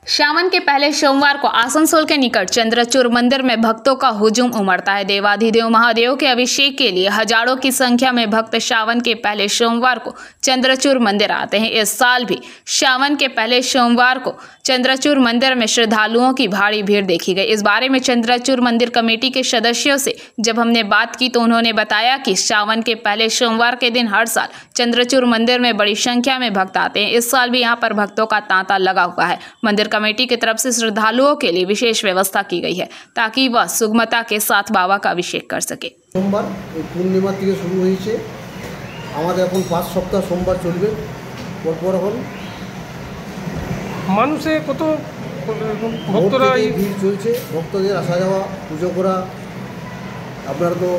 सावन के पहले सोमवार को आसनसोल के निकट चंद्रचूड़ मंदिर में भक्तों का हुजूम उमड़ता है। देवाधिदेव महादेव के अभिषेक के लिए हजारों की संख्या में भक्त सावन के पहले सोमवार को चंद्रचूड़ मंदिर आते हैं। इस साल भी सावन के पहले सोमवार को चंद्रचूड़ मंदिर में श्रद्धालुओं की भारी भीड़ देखी गई। इस बारे में चंद्रचूड़ मंदिर कमेटी के सदस्यों से जब हमने बात की तो उन्होंने बताया कि सावन के पहले सोमवार के दिन हर साल चंद्रचूड़ मंदिर में बड़ी संख्या में भक्त आते हैं। इस साल भी यहाँ पर भक्तों का तांता लगा हुआ है। मंदिर कमेटी की तरफ से श्रद्धालुओं के लिए विशेष व्यवस्था की गई है ताकि वह सुगमता के साथ बाबा का अभिषेक कर सके। सोमवार पूर्णिमा থেকে শুরু হয়েছে, আমাদের এখন 5 সপ্তাহ সোমবার চলবে। পরপর এখন মানুষে কত ভক্তরা এই ভিড় চলছে, ভক্তদের আসা যাওয়া পুজো করা আপনারা তো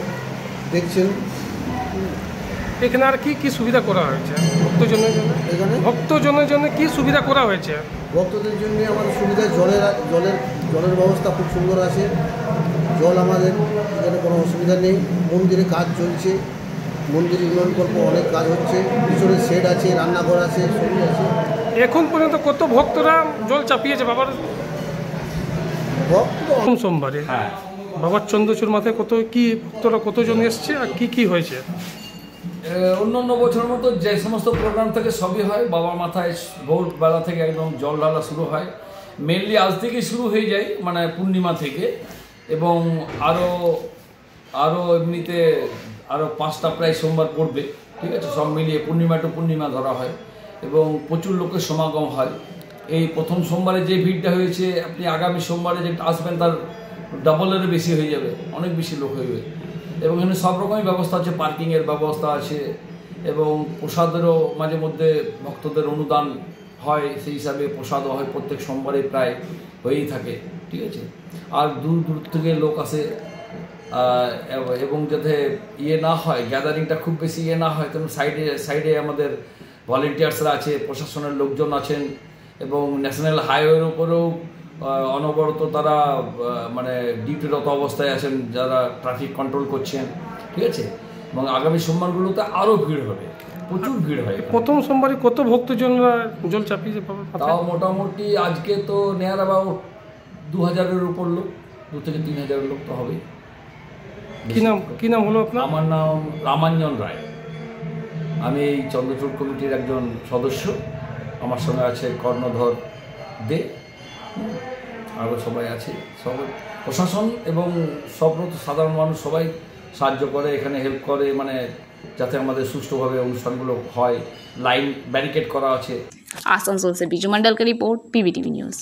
দেখছেন। এখানে আর কি কি সুবিধা করা হয়েছে ভক্তজনের জন্য? এখানে ভক্তজনের জন্য কি সুবিধা করা হয়েছে? ভক্তদের জন্য আমাদের সুবিধা জলের ব্যবস্থা খুব সুন্দর আছে। জল আমাদের এখানে কোনো অসুবিধা নেই। মন্দিরে কাজ চলছে, মন্দির উন্নয়নকল্প অনেক কাজ হচ্ছে, পিছনে শেড আছে, রান্নাঘর আছে, সবই আছে। এখন পর্যন্ত কত ভক্তরা জল চাপিয়েছে বাবার প্রথম সোমবারে? হ্যাঁ, বাবার চন্দ্রচূড় মাথায় কত কি ভক্তরা কতজন এসছে আর কি কি হয়েছে? অন্য বছরের মতো যে সমস্ত প্রোগ্রাম থেকে সবই হয়। বাবার মাথায় ভোরবেলা থেকে একদম জল ঢালা শুরু হয়। মেনলি আজ থেকেই শুরু হয়ে যায়, মানে পূর্ণিমা থেকে, এবং আরও এমনিতে আরও 5টা প্রায় সোমবার পড়বে। ঠিক আছে, সব মিলিয়ে পূর্ণিমা টু পূর্ণিমা ধরা হয় এবং প্রচুর লোকের সমাগম হয়। এই প্রথম সোমবারে যে ভিড়টা হয়েছে, আপনি আগামী সোমবারে যে আসবেন তার ডাবলেরও বেশি হয়ে যাবে, অনেক বেশি লোক হয়ে। এবং এখানে সব রকমই ব্যবস্থা আছে, পার্কিংয়ের ব্যবস্থা আছে এবং প্রসাদেরও মাঝে মধ্যে ভক্তদের অনুদান হয়, সেই হিসাবে প্রসাদও হয় প্রত্যেক সোমবারে প্রায় হয়েই থাকে। ঠিক আছে, আর দূর দূর থেকে লোক আসে এবং যাতে না হয়, গ্যাদারিংটা খুব বেশি না হয়, তেমন সাইডে আমাদের ভলেন্টিয়ার্সরা আছে, প্রশাসনের লোকজন আছেন এবং ন্যাশনাল হাইওয়ের উপরেও অনবরত তারা মানে ডিউটিরত অবস্থায় আছেন, যারা ট্রাফিক কন্ট্রোল করছেন। ঠিক আছে, এবং আগামী সোমবারগুলোতে আরও ভিড় হবে, প্রচুর ভিড় হয়। প্রথম সোমবারে কত ভক্তজনরা জল চাপিয়েছে? তাও মোটামুটি আজকে তো নেয়ার অ্যাবাউট 2000-এর উপর লোক, 2 থেকে 3000 লোক তো হবেই। কি নাম হলো আপনার? আমার নাম রামাঞ্জন রায়, আমি এই চন্দ্রচূড় কমিটির একজন সদস্য। আমার সঙ্গে আছে কর্ণধর দে, আরও সবাই আছে, সব প্রশাসন এবং সব সাধারণ মানুষ সবাই সাহায্য করে, এখানে হেল্প করে, মানে যাতে আমাদের সুষ্ঠুভাবে অনুষ্ঠানগুলো হয়। লাইন ব্যারিকেড করা আছে। आसनसोल से बीजू मंडल की रिपोर्ट, PBTV न्यूज़।